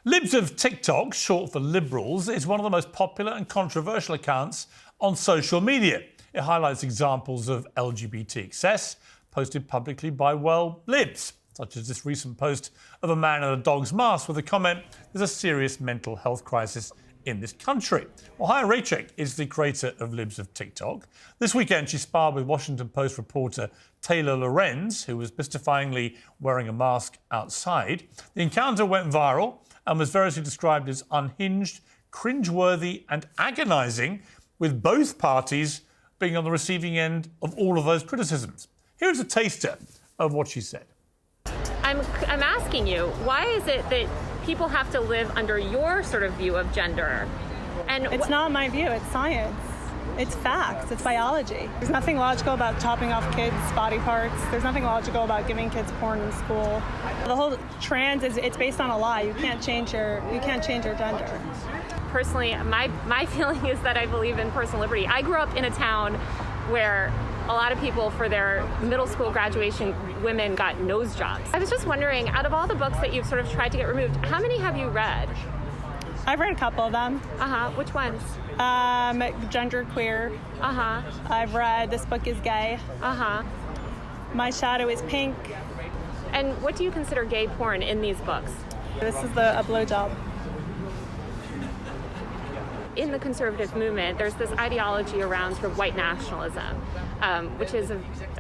Libs of TikTok, short for liberals, is one of the most popular and controversial accounts on social media. It highlights examples of LGBT excess posted publicly by, well, libs, such as this recent post of a man in a dog's mask with the comment, "There's a serious mental health crisis in this country." Well, Haya Raychik is the creator of Libs of TikTok. This weekend, she sparred with Washington Post reporter Taylor Lorenz, who was mystifyingly wearing a mask outside. The encounter went viral and was variously described as unhinged, cringeworthy and agonising, with both parties being on the receiving end of all of those criticisms. Here's a taster of what she said. I'm asking you, why is it that people have to live under your sort of view of gender? And it's not my view, it's science. It's facts, it's biology. There's nothing logical about chopping off kids' body parts. There's nothing logical about giving kids porn in school. The whole trans it's based on a lie. You can't change your gender. Personally, my feeling is that I believe in personal liberty. I grew up in a town where a lot of people, for their middle school graduation, women got nose jobs. I was just wondering, out of all the books that you've sort of tried to get removed, how many have you read? I've read a couple of them. Which ones? Genderqueer. I've read This Book is Gay. My Shadow is Pink. And what do you consider gay porn in these books? This is a blowjob. In the conservative movement, there's this ideology around sort of white nationalism, which is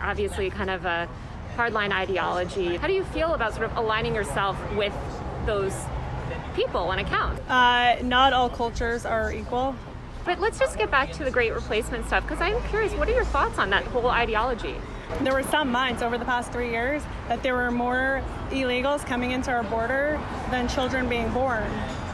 obviously kind of a hardline ideology. How do you feel about sort of aligning yourself with those people on account? Not all cultures are equal. But let's just get back to the Great Replacement stuff, because I'm curious, what are your thoughts on that whole ideology? There were some months over the past 3 years that there were more illegals coming into our border than children being born.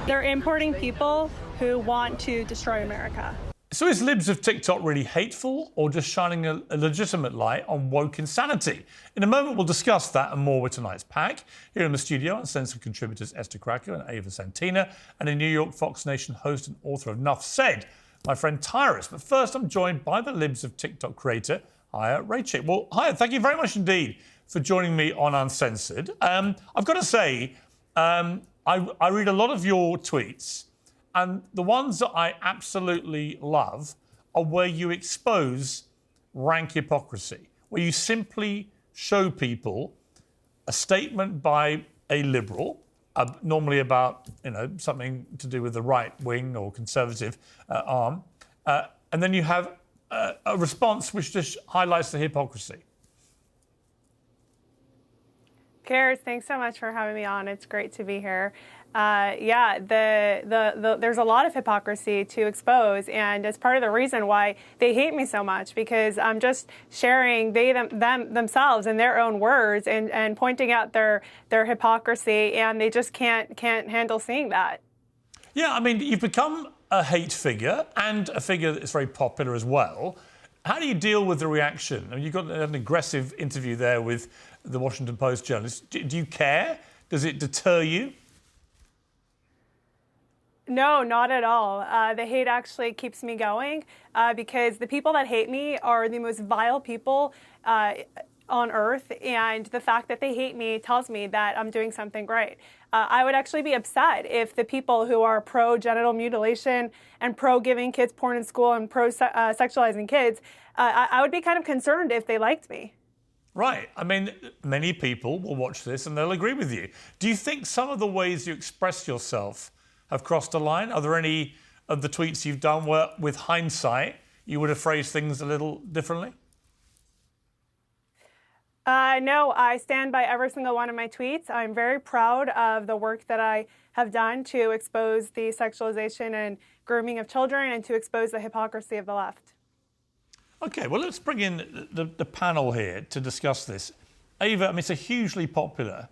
They're importing people who want to destroy America. So is Libs of TikTok really hateful or just shining a legitimate light on woke insanity? In a moment, we'll discuss that and more with tonight's pack. Here in the studio, Uncensored contributors Esther Cracker and Ava Santina, and a New York Fox Nation host and author of Nuff Said, my friend Tyrus. But first, I'm joined by the Libs of TikTok creator, Haya Raychik. Well, Haya, thank you very much indeed for joining me on Uncensored. I've got to say, I read a lot of your tweets, and the ones that I absolutely love are where you expose rank hypocrisy, where you simply show people a statement by a liberal, normally about something to do with the right wing or conservative arm, and then you have a response which just highlights the hypocrisy. Piers, thanks so much for having me on. It's great to be here. There's a lot of hypocrisy to expose, and it's part of the reason why they hate me so much, because I'm just sharing themselves in their own words and pointing out their hypocrisy, and they just can't handle seeing that. Yeah, I mean, you've become a hate figure and a figure that's very popular as well. How do you deal with the reaction? I mean, you've got an aggressive interview there with the Washington Post journalist. Do you care? Does it deter you? No, not at all. The hate actually keeps me going because the people that hate me are the most vile people on earth, and the fact that they hate me tells me that I'm doing something great. I would actually be upset if the people who are pro-genital mutilation and pro-giving kids porn in school and pro-sexualizing kids, I would be kind of concerned if they liked me. Right. I mean, many people will watch this and they'll agree with you. Do you think some of the ways you express yourself have crossed a line? Are there any of the tweets you've done where, with hindsight, you would have phrased things a little differently? No, I stand by every single one of my tweets. I'm very proud of the work that I have done to expose the sexualization and grooming of children and to expose the hypocrisy of the left. OK, well, let's bring in the panel here to discuss this. Ava, I mean, it's a hugely popular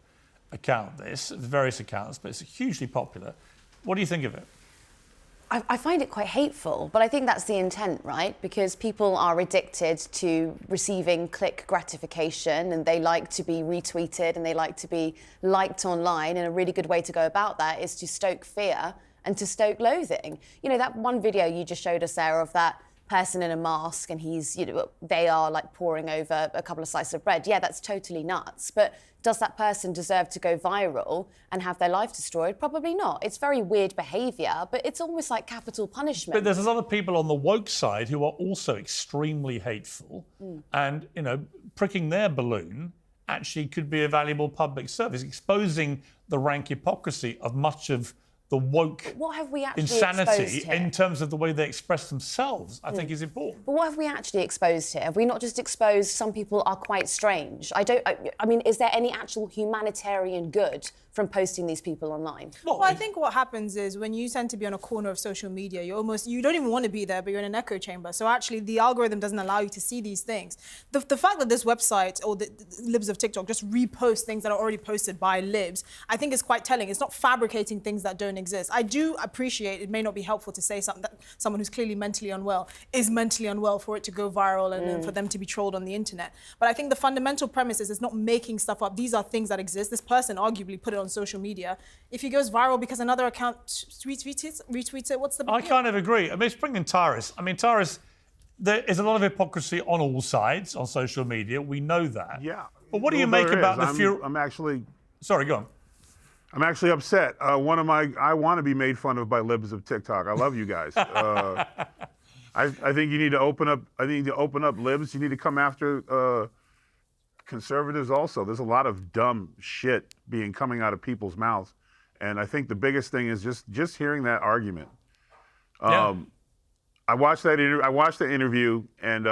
account, this, various accounts, but it's hugely popular. What do you think of it? I find it quite hateful, but I think that's the intent, right? Because people are addicted to receiving click gratification, and they like to be retweeted and they like to be liked online, and a really good way to go about that is to stoke fear and to stoke loathing. You know, that one video you just showed us, Sarah, of that person in a mask and they are like poring over a couple of slices of bread. Yeah, that's totally nuts. But Does that person deserve to go viral and have their life destroyed? Probably not. It's very weird behaviour, but it's almost like capital punishment. But there's other people on the woke side who are also extremely hateful, and pricking their balloon actually could be a valuable public service, exposing the rank hypocrisy of much of the woke what have we actually insanity exposed here? in terms of the way they express themselves, I think is important. But what have we actually exposed here? Have we not just exposed some people are quite strange? I mean, is there any actual humanitarian good from posting these people online? Well, I think what happens is when you tend to be on a corner of social media, you don't even want to be there, but you're in an echo chamber. So actually the algorithm doesn't allow you to see these things. The fact that this website or the libs of TikTok just repost things that are already posted by libs, I think is quite telling. It's not fabricating things that don't exist. I do appreciate it may not be helpful to say something that someone who's clearly mentally unwell is mentally unwell for it to go viral and for them to be trolled on the internet. But I think the fundamental premise is it's not making stuff up. These are things that exist. This person arguably put it on social media. If he goes viral because another account retweets it, what's the big I deal? kind of agree. I mean, it's bringing Tyrus. I mean, Tyrus, there is a lot of hypocrisy on all sides on social media. We know that. Yeah. But what do you Well, make there about is. the few... I'm actually Sorry, go on. I'm actually upset. I want to be made fun of by libs of TikTok. I love you guys. I think you need to open up. I need to open up libs. You need to come after conservatives also. There's a lot of dumb shit coming out of people's mouths, and I think the biggest thing is just hearing that argument. Yeah. I watched that. I watched the interview, and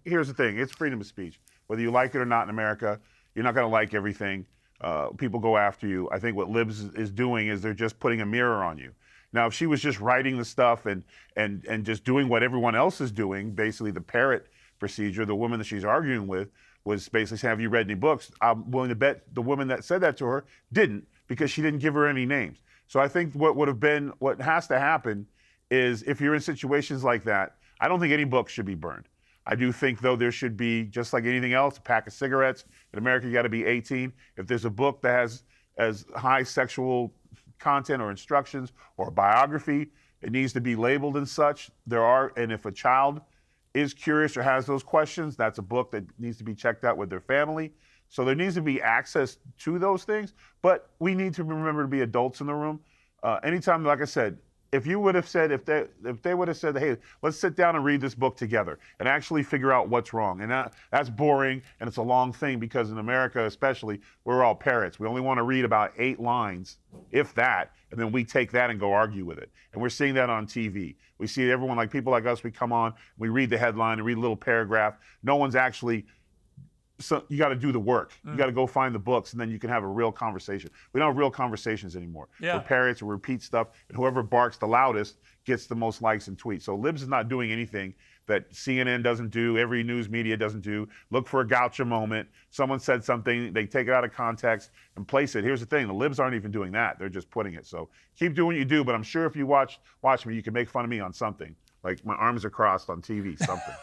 here's the thing: it's freedom of speech. Whether you like it or not in America, you're not going to like everything. People go after you. I think what libs is doing is they're just putting a mirror on you. Now, if she was just writing the stuff and just doing what everyone else is doing, basically the parrot procedure, the woman that she's arguing with was basically saying, have you read any books? I'm willing to bet the woman that said that to her didn't, because she didn't give her any names. So I think what has to happen is, if you're in situations like that, I don't think any book should be burned. I do think, though, there should be, just like anything else, a pack of cigarettes. In America, you got to be 18. If there's a book that has as high sexual content or instructions or a biography, it needs to be labeled and such. And if a child is curious or has those questions, that's a book that needs to be checked out with their family. So there needs to be access to those things, but we need to remember to be adults in the room. Anytime, like I said, if you would have said, if they would have said, hey, let's sit down and read this book together and actually figure out what's wrong. And that's boring, and it's a long thing, because in America especially, we're all parrots. We only want to read about 8 lines, if that, and then we take that and go argue with it. And we're seeing that on TV. We see everyone, like people like us, we come on, we read the headline and read a little paragraph. No one's actually... So you got to do the work. You got to go find the books, and then you can have a real conversation. We don't have real conversations anymore. Yeah. We're parrots, we repeat stuff, and whoever barks the loudest gets the most likes and tweets. So libs is not doing anything that CNN doesn't do, every news media doesn't do. Look for a gotcha moment. Someone said something, they take it out of context and place it. Here's the thing, the libs aren't even doing that. They're just putting it. So keep doing what you do, but I'm sure if you watch me, you can make fun of me on something. Like my arms are crossed on TV, something.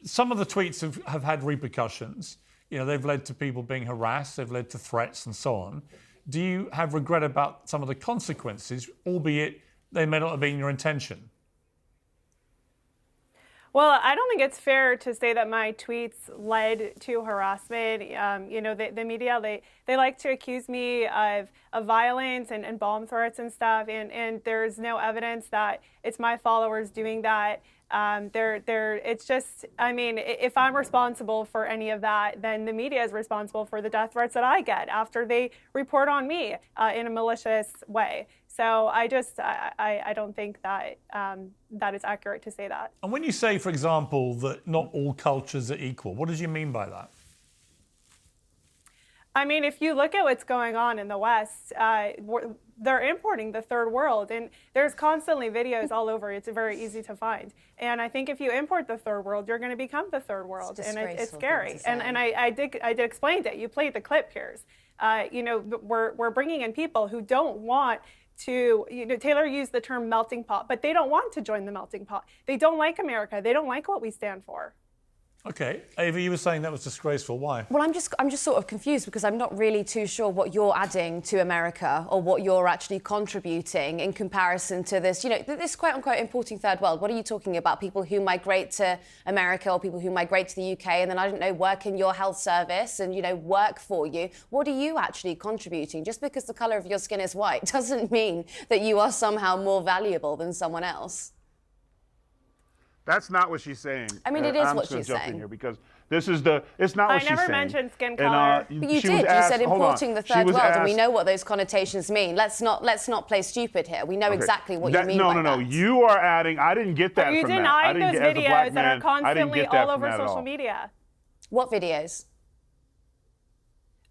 Some of the tweets have had repercussions. They've led to people being harassed, they've led to threats and so on. Do you have regret about some of the consequences, albeit they may not have been your intention? Well, I don't think it's fair to say that my tweets led to harassment. The media, they like to accuse me of violence and bomb threats and stuff, and there's no evidence that it's my followers doing that. It's just, I mean, if I'm responsible for any of that, then the media is responsible for the death threats that I get after they report on me in a malicious way. So I don't think that that is accurate to say that. And when you say, for example, that not all cultures are equal, what did you mean by that? I mean, if you look at what's going on in the West, they're importing the third world, and there's constantly videos all over. It's very easy to find. And I think if you import the third world, you're going to become the third world, and it's scary. And I did explain it. You played the clip, Piers. We're bringing in people who don't want to, Taylor used the term melting pot, but they don't want to join the melting pot. They don't like America. They don't like what we stand for. Okay, Ava, you were saying that was disgraceful. Why? Well, I'm just sort of confused because I'm not really too sure what you're adding to America or what you're actually contributing in comparison to this, this quote-unquote importing third world. What are you talking about? People who migrate to America or people who migrate to the UK and then, I don't know, work in your health service and, work for you. What are you actually contributing? Just because the colour of your skin is white doesn't mean that you are somehow more valuable than someone else. That's not what she's saying. I mean, it is I'm what just gonna she's jump saying. in here because it's not what she's saying. I never mentioned skin And, color. But you she did. was You asked- said hold on. importing the She third was world, and we asked- know what those connotations mean. Let's not play stupid here. We know exactly what you mean by that. No. You are adding. I didn't get that You from that. I denied didn't those get, as a black videos that are man, I didn't constantly get that all from over that at social all. media. What videos?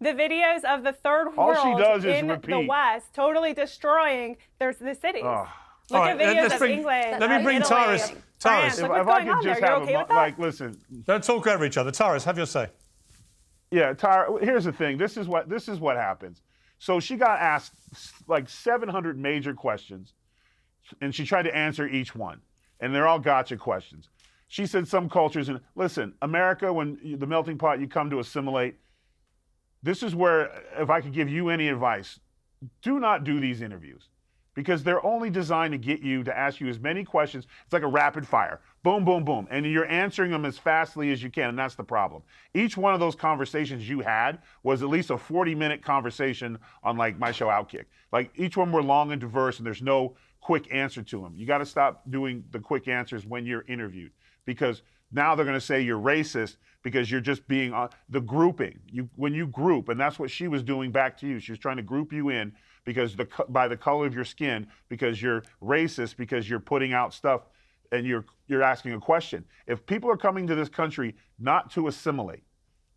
The videos of the third All she world does is in the repeat. West totally destroying the cities. Oh. Look All at right, videos let's of bring- England, let me bring Italy, Tyrus. France. Tyrus. Like, If what's I going could on just there? You're have okay with that? listen. Don't talk over each other. Tyrus, have your say. Yeah, Tyra, here's the thing. This is what happens. So she got asked like 700 major questions, and she tried to answer each one, and they're all gotcha questions. She said some cultures, and listen, America, the melting pot, you come to assimilate. This is where, if I could give you any advice, do not do these interviews because they're only designed to get you to ask you as many questions. It's like a rapid fire. Boom, boom, boom. And you're answering them as fastly as you can, and that's the problem. Each one of those conversations you had was at least a 40-minute conversation on like my show Outkick. Like each one were long and diverse, and there's no quick answer to them. You got to stop doing the quick answers when you're interviewed because now they're going to say you're racist because you're just being the grouping. When you group, and that's what she was doing back to you. She was trying to group you in because by the color of your skin, because you're racist, because you're putting out stuff and you're asking a question. If people are coming to this country not to assimilate,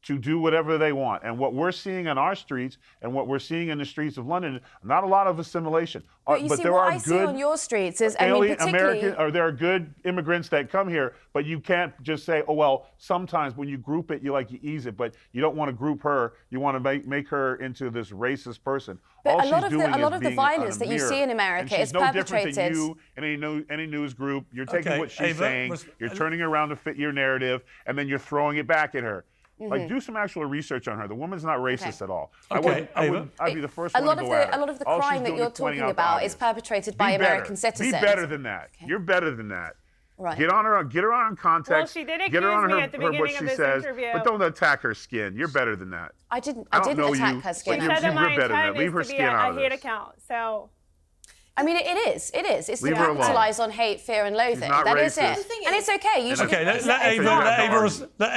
to do whatever they want, and what we're seeing on our streets and what we're seeing in the streets of London, not a lot of assimilation. But you see, there what are I see good on your streets is, American, or there are good immigrants that come here, but you can't just say, oh well. Sometimes when you group it, you ease it, but you don't want to group her. You want to make her into this racist person. But All a lot she's of doing the is being violence a that you mirror. see in America And is she's no different perpetrated. than you, any news group. You're taking Okay, what she's Ava, saying, you're turning it around to fit your narrative, and then you're throwing it back at her. Like, do some actual research on her. The woman's not racist at all. Okay, Ava. I'd be the first A one lot to of go at her. a lot of the All she's crime that doing you're is pointing talking out the about obvious. is perpetrated by Be better. American citizens. Be better than that. You're better than that. Right. Get her on context. Well, she did get her on accuse me her, at the her what beginning she of this says, interview. but don't attack her skin. You're better than that. I didn't don't know attack you, her skin. but She said that my you're better than that. intent Leave is her to be skin out a of hate this. account. So I mean, it is. It's to Leave her alone. capitalize on hate, fear, and loathing. not That is racist. it. The thing And is- it's okay. You should. Okay, let It's Ava not let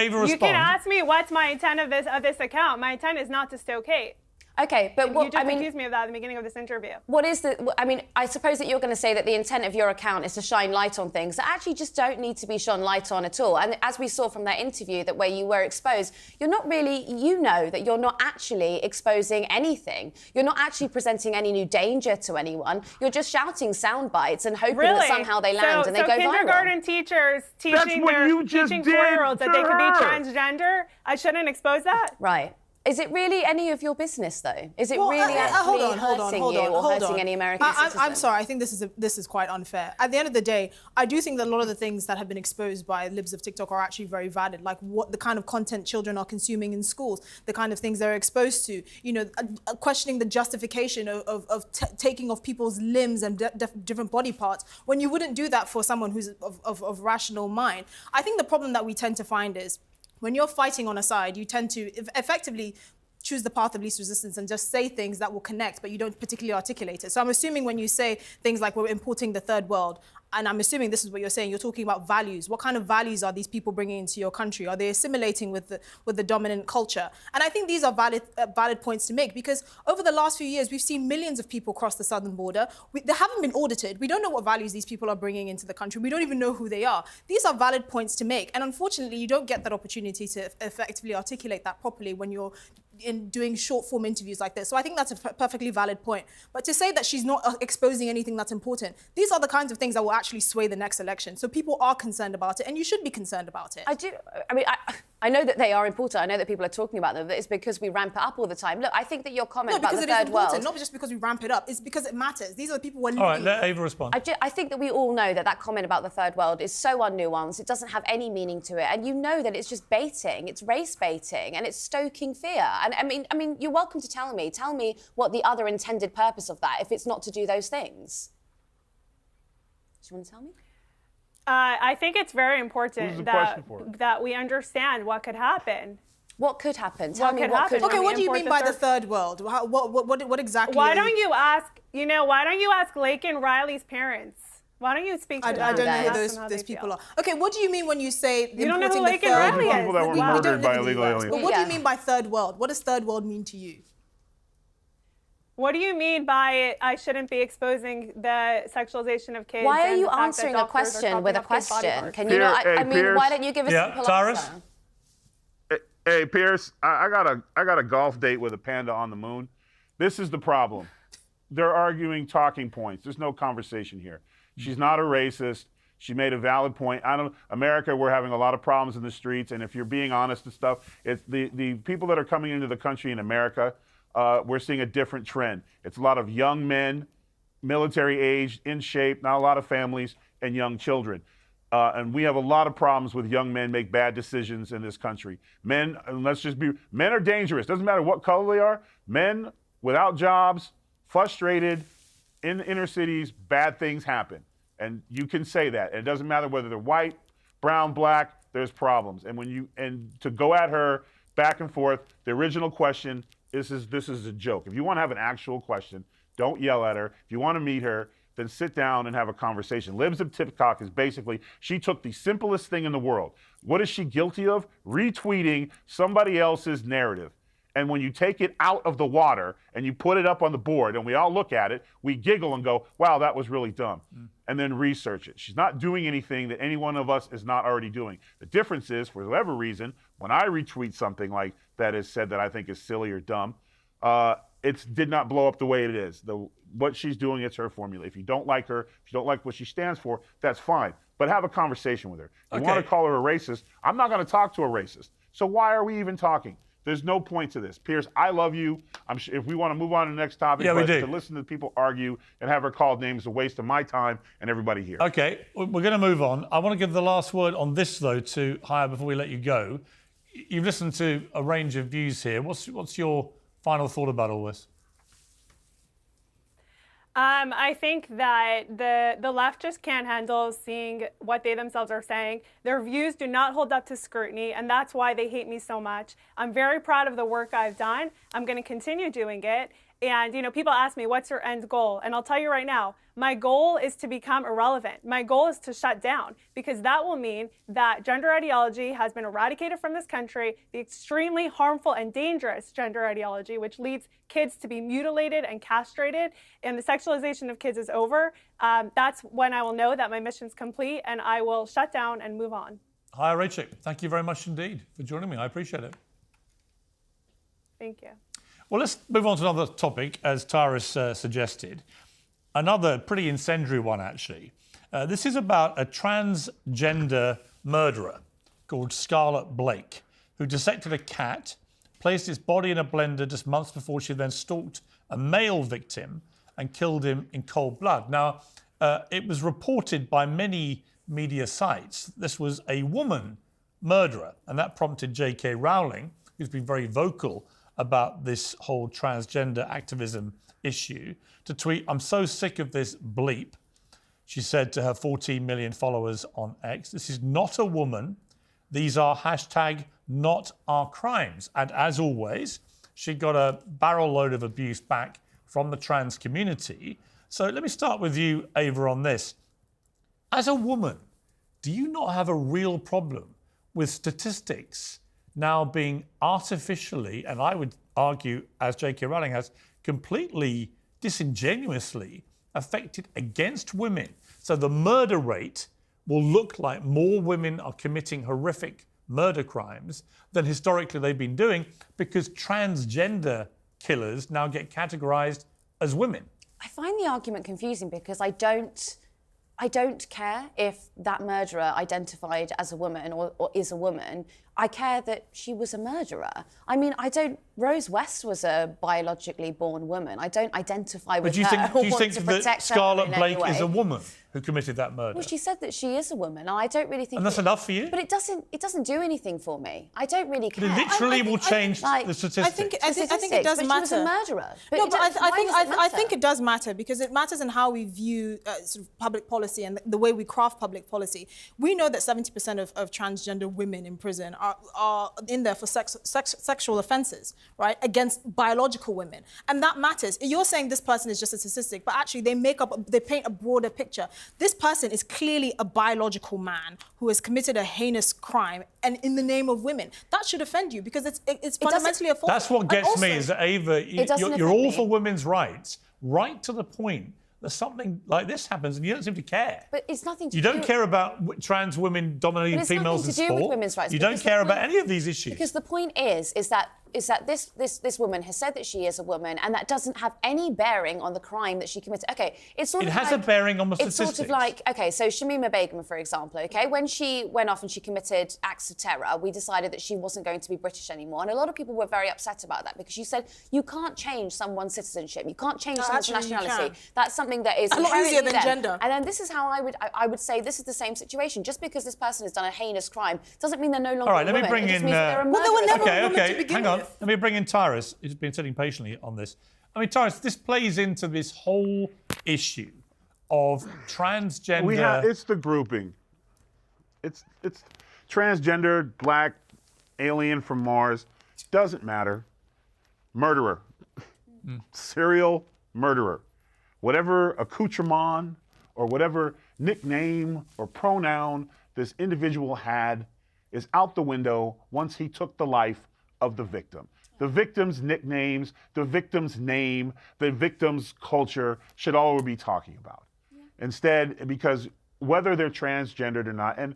Ava respond. you can ask me what's my intent of this account. My intent is not to stoke hate. Okay, but You what just I mean. accused me of that at the beginning of this interview. What is the? I mean, I suppose that you're going to say that the intent of your account is to shine light on things that actually just don't need to be shone light on at all. And as we saw from that interview, that where you were exposed, you're not really. You know that you're not actually exposing anything. You're not actually presenting any new danger to anyone. You're just shouting sound bites and hoping Really? that somehow they land and they so go kindergarten viral. teachers That's teaching what you just teaching did 4-year-olds that to they could be her. transgender. I shouldn't expose that. Right. Is it really any of your business, though? Is it Well, really actually hold on, hurting you or hurting any American citizen? I'm sorry. I think this is quite unfair. At the end of the day, I do think that a lot of the things that have been exposed by libs of TikTok are actually very valid. Like what the kind of content children are consuming in schools, the kind of things they're exposed to. You know, questioning the justification of taking off people's limbs and different body parts when you wouldn't do that for someone who's of rational mind. I think the problem that we tend to find is, when you're fighting on a side, you tend to effectively choose the path of least resistance and just say things that will connect, but you don't particularly articulate it. So I'm assuming when you say things like we're importing the third world, and I'm assuming this is what you're saying, you're talking about values. What kind of values are these people bringing into your country? Are they assimilating with the dominant culture? And I think these are valid points to make, because over the last few years, we've seen millions of people cross the southern border. They haven't been audited. We don't know what values these people are bringing into the country. We don't even know who they are. These are valid points to make. And unfortunately, you don't get that opportunity to effectively articulate that properly when you're in doing short form interviews like this. So I think that's a perfectly valid point. But to say that she's not exposing anything that's important, these are the kinds of things that will actually sway the next election. So people are concerned about it, and you should be concerned about it. I know that they are important. I know that people are talking about them. But it's because we ramp it up all the time. Look, I think that your comment about the third world... Not just because we ramp it up. It's because it matters. These are the people who are living... All right, let Ava respond. I think that we all know that comment about the third world is so unnuanced. It doesn't have any meaning to it. And you know that it's just baiting. It's race baiting. And it's stoking fear. And I mean, you're welcome to tell me. Tell me what the other intended purpose of that, if it's not to do those things. Do you want to tell me? I think it's very important that we understand what could happen. What could happen? Tell me what could happen. Okay, what do you mean by the third world? What exactly? Why don't you ask? Why don't you ask Lake and Riley's parents? Why don't you speak to them? I don't know who those people are. Okay, what do you mean when you say you don't know who Lake and Those Riley are people that is? were murdered by illegal aliens. But what do you mean by third world? What does third world mean to you? What do you mean by I shouldn't be exposing the sexualization of kids? Why are you answering a question with a question? Can you not? I mean, Piers, why don't you give a simple answer? Hey, Piers, I got a golf date with a panda on the moon. This is the problem. They're arguing talking points. There's no conversation here. She's not a racist. She made a valid point. America, we're having a lot of problems in the streets, and if you're being honest and stuff, it's the people that are coming into the country in America, we're seeing a different trend. It's a lot of young men, military age, in shape, not a lot of families, and young children. And we have a lot of problems with young men make bad decisions in this country. Men are dangerous. Doesn't matter what color they are. Men without jobs, frustrated, in inner cities, bad things happen. And you can say that. And it doesn't matter whether they're white, brown, black, there's problems. And to go at her back and forth, the original question, this is a joke. If you want to have an actual question, don't yell at her. If you want to meet her, then sit down and have a conversation. Libs of TikTok is basically, she took the simplest thing in the world. What is she guilty of? Retweeting somebody else's narrative. And when you take it out of the water and you put it up on the board and we all look at it, we giggle and go, wow, that was really dumb. And then research it. She's not doing anything that any one of us is not already doing. The difference is, for whatever reason, when I retweet something like that is said that I think is silly or dumb, it did not blow up the way it is. What she's doing, it's her formula. If you don't like her, if you don't like what she stands for, that's fine. But have a conversation with her. If you want to call her a racist, I'm not going to talk to a racist. So why are we even talking? There's no point to this. Piers, I love you. I'm sure if we want to move on to the next topic, yeah, but we do. To listen to people argue and have her called names is a waste of my time and everybody here. Okay, we're going to move on. I want to give the last word on this, though, to Haya before we let you go. You've listened to a range of views here. What's your final thought about all this? I think that the left just can't handle seeing what they themselves are saying. Their views do not hold up to scrutiny, and that's why they hate me so much. I'm very proud of the work I've done. I'm going to continue doing it. And, people ask me, what's your end goal? And I'll tell you right now, my goal is to become irrelevant. My goal is to shut down, because that will mean that gender ideology has been eradicated from this country, the extremely harmful and dangerous gender ideology, which leads kids to be mutilated and castrated, and the sexualization of kids is over. That's when I will know that my mission's complete, and I will shut down and move on. Hi, Rachel. Thank you very much indeed for joining me. I appreciate it. Thank you. Well, let's move on to another topic, as Tara's suggested. Another pretty incendiary one, actually. This is about a transgender murderer called Scarlett Blake, who dissected a cat, placed its body in a blender just months before she then stalked a male victim and killed him in cold blood. Now, it was reported by many media sites this was a woman murderer, and that prompted J.K. Rowling, who's been very vocal about this whole transgender activism issue, to tweet, "I'm so sick of this bleep," she said to her 14 million followers on X. "This is not a woman. These are #not our crimes." And as always, she got a barrel load of abuse back from the trans community. So let me start with you, Ava, on this. As a woman, do you not have a real problem with statistics now being artificially, and I would argue, as J.K. Rowling has, completely disingenuously affected against women? So the murder rate will look like more women are committing horrific murder crimes than historically they've been doing, because transgender killers now get categorized as women. I find the argument confusing because I don't care if that murderer identified as a woman or is a woman. I care that she was a murderer. I mean, Rose West was a biologically born woman. I don't identify with her. But do you think that Scarlett Blake is a woman who committed that murder? Well, she said that she is a woman, and I don't really think. And that's enough for you? But it doesn't do anything for me. I don't really care. But it literally will change the statistics. I think it does but matter. She was a murderer. But no, but I matter? think it does matter because it matters in how we view sort of public policy and the way we craft public policy. We know that 70% of transgender women in prison are in there for sexual offences, right, against biological women, and that matters. You're saying this person is just a statistic, but actually they paint a broader picture. This person is clearly a biological man who has committed a heinous crime, and in the name of women, that should offend you because it's fundamentally a fault. That's what gets me is that, Ava, you're all for women's rights, right to the point that something like this happens and you don't seem to care. But it's nothing to You don't care about trans women dominating females in sport. It's nothing to do with women's rights. You don't care about any of these issues. Because the point is that this woman has said that she is a woman, and that doesn't have any bearing on the crime that she committed. Okay, it's sort of It has a bearing on the statistics. It's sort of like, okay, so Shamima Begum, for example, okay, when she went off and she committed acts of terror, we decided that she wasn't going to be British anymore, and a lot of people were very upset about that because she said you can't change someone's citizenship, you can't change someone's nationality. That's something that is a lot easier than gender. And then this is how I would say this is the same situation. Just because this person has done a heinous crime doesn't mean they're no longer All right, a let me woman. bring It just in, means that they're a well, they were murderer. never a woman to begin hang on. with. Let me bring in Tyrus, who's been sitting patiently on this. I mean, Tyrus, this plays into this whole issue of transgender. It's the grouping. It's transgender, black, alien from Mars. Doesn't matter. Murderer. Serial murderer. Whatever accoutrement or whatever nickname or pronoun this individual had is out the window once he took the life of the victim. The victim's nicknames, the victim's name, the victim's culture should all we be talking about. Instead, because whether they're transgendered or not, and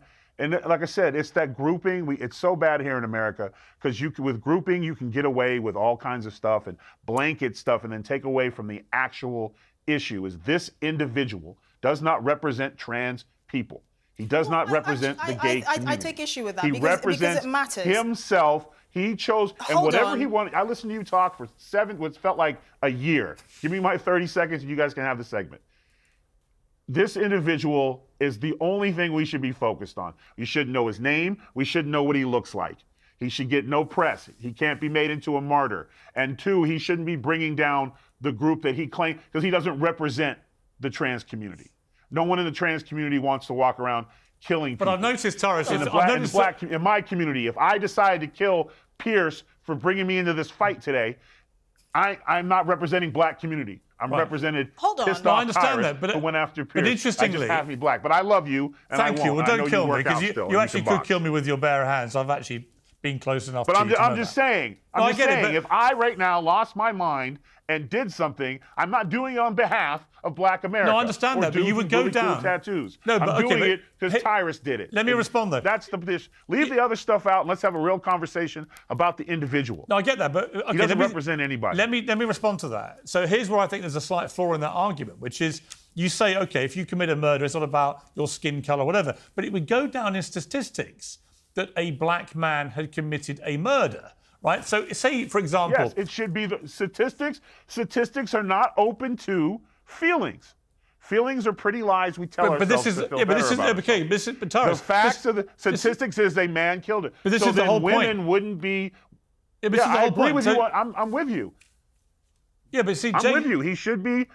like I said, it's that grouping. It's so bad here in America because with grouping you can get away with all kinds of stuff and blanket stuff, and then take away from the actual issue. Is this individual does not represent trans people. He does not represent the gay community. I take issue with that He because represents it matters. himself. He chose, and Hold whatever on. he wanted. I listened to you talk for what felt like a year. Give me my 30 seconds and you guys can have the segment. This individual is the only thing we should be focused on. We shouldn't know his name. We shouldn't know what he looks like. He should get no press. He can't be made into a martyr. And two, he shouldn't be bringing down the group that he claims, because he doesn't represent the trans community. No one in the trans community wants to walk around killing people. But I've noticed, Tyrus, in my community, if I decide to kill Piers for bringing me into this fight today, I'm not representing black community. I'm represented pissed No, I off understand Tyrus that, but who went after Piers. but interestingly, I just have me black. But I love you, and thank I you. won't. Well, I know don't kill you me, work out because still, you and actually can could box. kill me with your bare hands. I've actually been close enough But to I'm you to know just that. saying. No, I I'm just get it, saying. but- If I right now lost my mind and did something, I'm not doing it on behalf of Black America. No, I understand or that, but you dudes would with go really cool down. tattoos. No, but I'm okay, doing but- it because hey, Tyrus did it. let me respond, though. That's the position. Leave the other stuff out and let's have a real conversation about the individual. No, I get that, but okay, He doesn't represent anybody. Let me respond to that. So here's where I think there's a slight flaw in that argument, which is you say, okay, if you commit a murder, it's not about your skin color, whatever. But it would go down in statistics that a black man had committed a murder, right? So say, for example, Yes, it should be the statistics. Statistics are not open to feelings. Feelings are pretty lies we tell but ourselves this is to feel yeah, but better this is about okay. ourselves. This is, but The Tyrus, facts of the statistics is a man killed it. But this so is the then whole women point. wouldn't be. yeah, but this is the I whole agree point. with So- you. I'm with you. yeah, but see, I'm Jake, with you. He should be.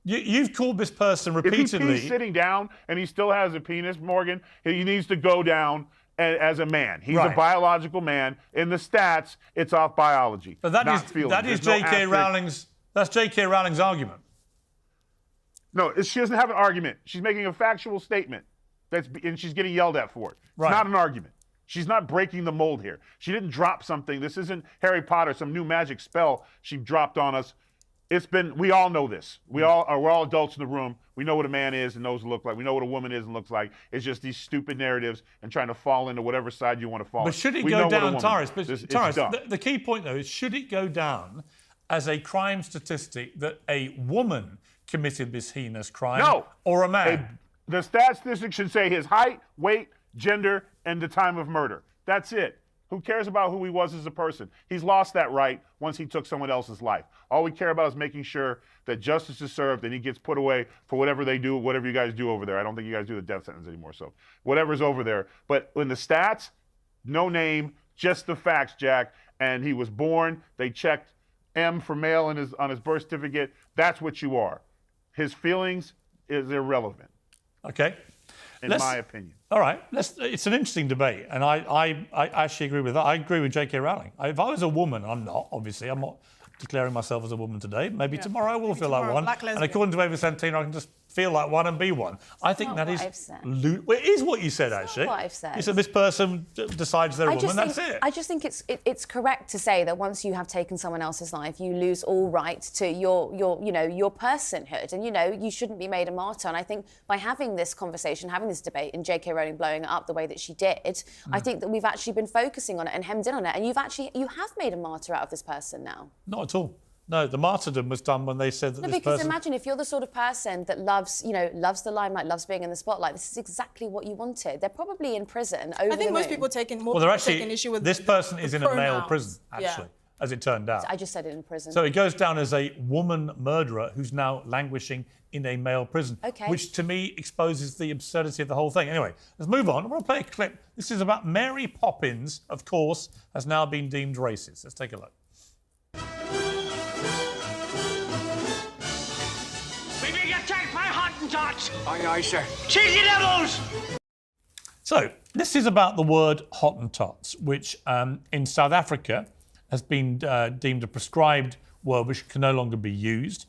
you've called this person If he repeatedly. pees sitting down and he still has a penis, Morgan, he needs to go down as a man. He's a Right. biological man. In the stats, it's off biology. but that not is feelings. that is There's no J.K. asterisk. Rowling's. That's J.K. Rowling's argument. No, she doesn't have an argument. She's making a factual statement. And she's getting yelled at for it. It's Right. not an argument. She's not breaking the mold here. She didn't drop something. This isn't Harry Potter, some new magic spell she dropped on us we all know this. We're all adults in the room. We know what a man is and knows what look like. We know what a woman is and looks like. It's just these stupid narratives and trying to fall into whatever side you want to fall. But should it we go know what a down, woman Tyrus? is. But It's Tyrus, dumb. the key point though is, should it go down as a crime statistic that a woman committed this heinous crime, No. or a man? The statistic should say his height, weight, gender, and the time of murder. That's it. Who cares about who he was as a person? He's lost that right once he took someone else's life. All we care about is making sure that justice is served and he gets put away for whatever they do, whatever you guys do over there. I don't think you guys do the death sentence anymore, so whatever's over there. But in the stats, no name, just the facts, Jack. And he was born, they checked M for male on his birth certificate. That's what you are. His feelings is irrelevant. Okay. In my opinion. All right, it's an interesting debate, and I actually agree with that. I agree with J.K. Rowling. If I was a woman, I'm not, obviously. I'm not declaring myself as a woman today. Maybe tomorrow I will feel like one. And according to Ava Santino, I can just feel like one and be one. I think that is... Well, it is what you said, actually. What I've said. You said this person decides they're a woman, that's it. I just think it's correct to say that once you have taken someone else's life, you lose all right to your personhood, and you shouldn't be made a martyr. And I think by having this conversation, having this debate, and J.K. Rowling blowing it up the way that she did, I think that we've actually been focusing on it and hemmed in on it, and you have made a martyr out of this person now. Not at all. No, the martyrdom was done when they said that this person... No, because imagine if you're the sort of person that loves the limelight, loves being in the spotlight. This is exactly what you wanted. They're probably in prison over I think the most moon. people taking issue with this person is in a male pronouns. prison, actually, as it turned out. I just said it in prison. So it goes down as a woman murderer who's now languishing in a male prison, which to me exposes the absurdity of the whole thing. Anyway, let's move on. I want to play a clip. This is about Mary Poppins, of course, has now been deemed racist. Let's take a look. Aye, aye, sir. Cheesy devils! So, this is about the word Hottentots, which in South Africa has been deemed a prescribed word which can no longer be used.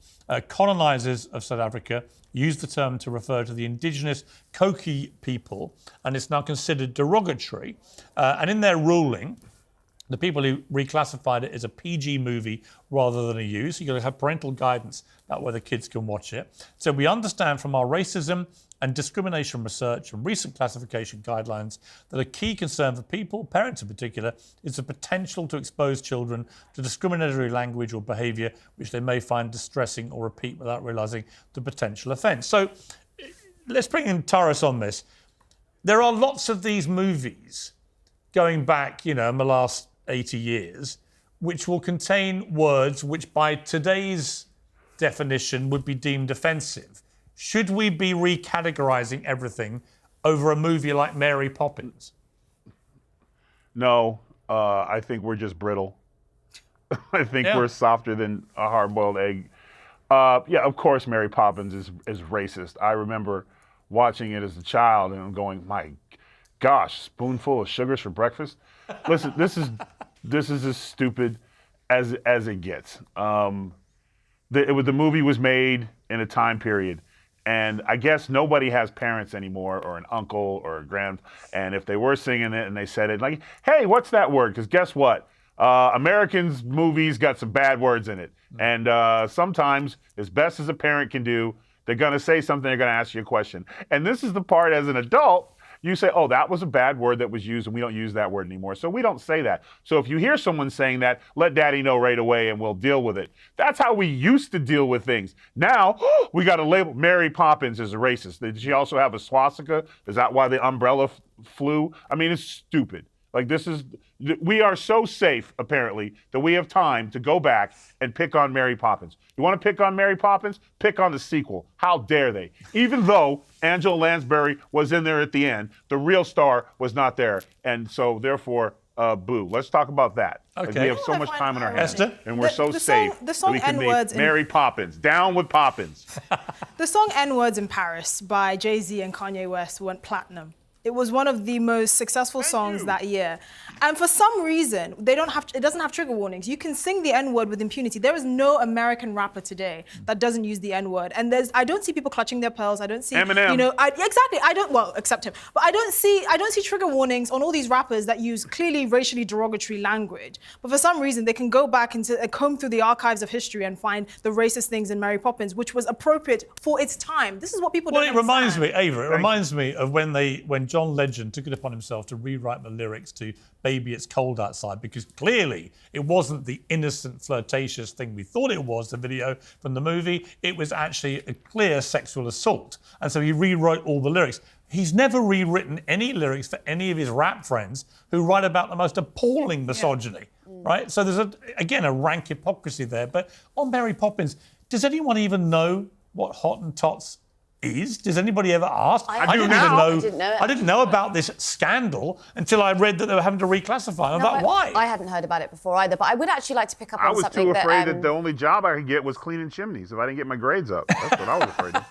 Colonisers of South Africa used the term to refer to the indigenous Koki people, and it's now considered derogatory. And in their ruling, the people who reclassified it as a PG movie rather than a U, so you've got to have parental guidance about whether kids can watch it. So we understand from our racism and discrimination research and recent classification guidelines that a key concern for people, parents in particular, is the potential to expose children to discriminatory language or behaviour which they may find distressing or repeat without realising the potential offence. So let's bring in Tyrus on this. There are lots of these movies going back, in the last 80 years, which will contain words which by today's definition would be deemed offensive. Should we be recategorizing everything over a movie like Mary Poppins? No, I think we're just brittle. I think we're softer than a hard-boiled egg. Yeah, of course Mary Poppins is racist. I remember watching it as a child and going, my gosh, spoonful of sugars for breakfast? Listen, this is as stupid as it gets. The movie was made in a time period, and I guess nobody has parents anymore, or an uncle or a grand. And if they were singing it and they said it, like, hey, what's that word? Because guess what? Americans' movies got some bad words in it, and sometimes, as best as a parent can do, they're going to say something, they're going to ask you a question. And this is the part as an adult. You say, oh, that was a bad word that was used, and we don't use that word anymore. So we don't say that. So if you hear someone saying that, let daddy know right away and we'll deal with it. That's how we used to deal with things. Now, we got to label Mary Poppins as a racist. Did she also have a swastika? Is that why the umbrella flew? I mean, it's stupid. Like, we are so safe, apparently, that we have time to go back and pick on Mary Poppins. You want to pick on Mary Poppins? Pick on the sequel. How dare they? Even though Angela Lansbury was in there at the end, the real star was not there. And so, therefore, boo. Let's talk about that. Okay. Like, we have so much time on our hands. Esther? And we're so safe the song that we can N-words make Mary Poppins. Down with Poppins. The song N-Words in Paris by Jay-Z and Kanye West went platinum. It was one of the most successful songs that year. And for some reason, it doesn't have trigger warnings. You can sing the N-word with impunity. There is no American rapper today that doesn't use the N-word. And I don't see people clutching their pearls. I don't see, Eminem. you know, exactly. Well, except him. But I don't see trigger warnings on all these rappers that use clearly racially derogatory language. But for some reason, they can go back and comb through the archives of history and find the racist things in Mary Poppins, which was appropriate for its time. This is what people don't understand. Reminds me, Ava, it reminds me of when John Legend took it upon himself to rewrite the lyrics to Baby It's Cold Outside, because clearly it wasn't the innocent, flirtatious thing we thought it was, the video from the movie. It was actually a clear sexual assault. And so he rewrote all the lyrics. He's never rewritten any lyrics for any of his rap friends who write about the most appalling misogyny, right? So there's, again, a rank hypocrisy there. But on Mary Poppins, does anyone even know what Hottentots is? Does anybody ever ask? I didn't know about this scandal until I read that they were having to reclassify. I'm like, why? I hadn't heard about it before either, but I would actually like to pick up on something I was too afraid that the only job I could get was cleaning chimneys if I didn't get my grades up. That's what I was afraid of.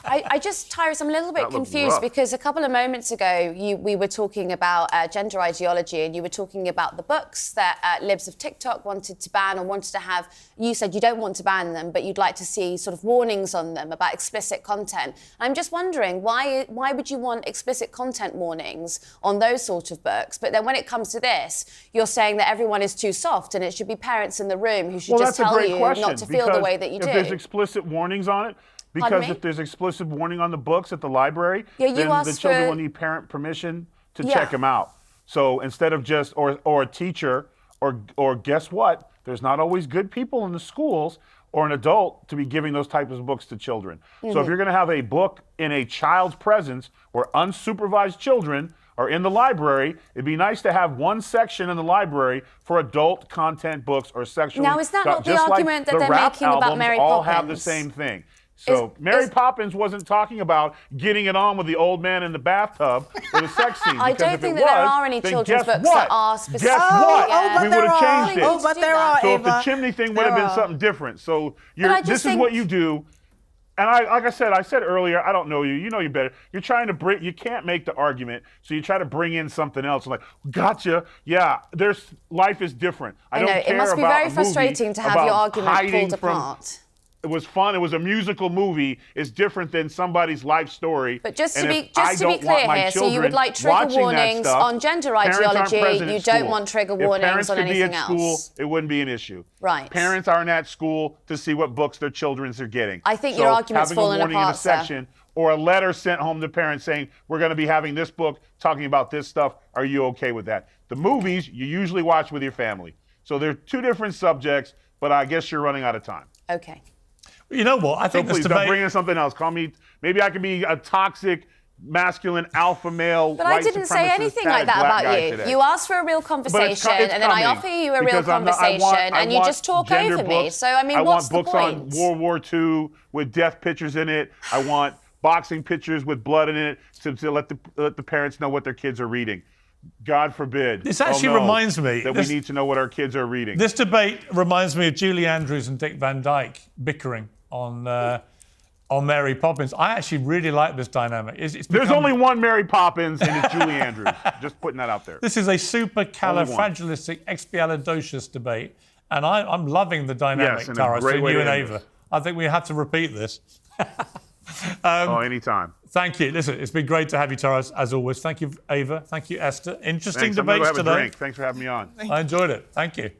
Tyrus, I'm a little bit confused because a couple of moments ago we were talking about gender ideology, and you were talking about the books that Libs of TikTok wanted to ban or wanted to have. You said you don't want to ban them, but you'd like to see sort of warnings on them about explicit content. I'm just wondering, why would you want explicit content warnings on those sort of books? But then when it comes to this, you're saying that everyone is too soft and it should be parents in the room who should just tell you not to feel the way that you do. If there's explicit warnings on it, because if there's explicit warning on the books at the library, then the children will need parent permission to check them out. So instead of just, or a teacher, or guess what? There's not always good people in the schools or an adult to be giving those types of books to children. So if you're going to have a book in a child's presence where unsupervised children are in the library, it'd be nice to have one section in the library for adult content books or sexual. Now, is that not the argument that they're making about Mary Poppins? All have the same thing. So Mary Poppins wasn't talking about getting it on with the old man in the bathtub with a sex scene. I don't think that there are any children's books that are specific. Guess what? We would have changed it. Oh, but there are, So if Ava, the chimney thing would have been something different. So this is what you do. And like I said earlier, I don't know you. You know you better. You're trying to bring. You can't make the argument, so you try to bring in something else. Like, gotcha. Yeah, life is different. I don't care about it must be very frustrating to have your argument pulled apart. It was fun. It was a musical movie. It's different than somebody's life story. But just to be clear here, so you would like trigger warnings on gender ideology. You don't want trigger warnings on anything else. If parents could be at school, it wouldn't be an issue. Right. Parents aren't at school to see what books their children are getting. I think your argument's fallen apart, having a warning in a section or a letter sent home to parents saying, we're going to be having this book talking about this stuff. Are you okay with that? The movies, you usually watch with your family. So they're two different subjects, but I guess you're running out of time. Okay. You know what? I think please don't bring in something else. Call me. Maybe I could be a toxic, masculine alpha male. But I didn't say anything like that about you. You asked for a real conversation, and then I offer you a real conversation, and you just talk over me. So I mean, what's the point? I want books on World War II with death pictures in it. I want boxing pictures with blood in it to let the parents know what their kids are reading. God forbid. This actually reminds me that we need to know what our kids are reading. This debate reminds me of Julie Andrews and Dick Van Dyke bickering on Mary Poppins. I actually really like this dynamic. There's only one Mary Poppins, and it's Julie Andrews. Just putting that out there. This is a supercalifragilisticexpialidocious debate, and I'm loving the dynamic, Tara, between you and Ava. I think we have to repeat this. Anytime. Thank you. Listen, it's been great to have you, Tara, as always. Thank you, Ava. Thank you, Esther. Interesting debates today. Thanks for having me on. I enjoyed it. Thank you.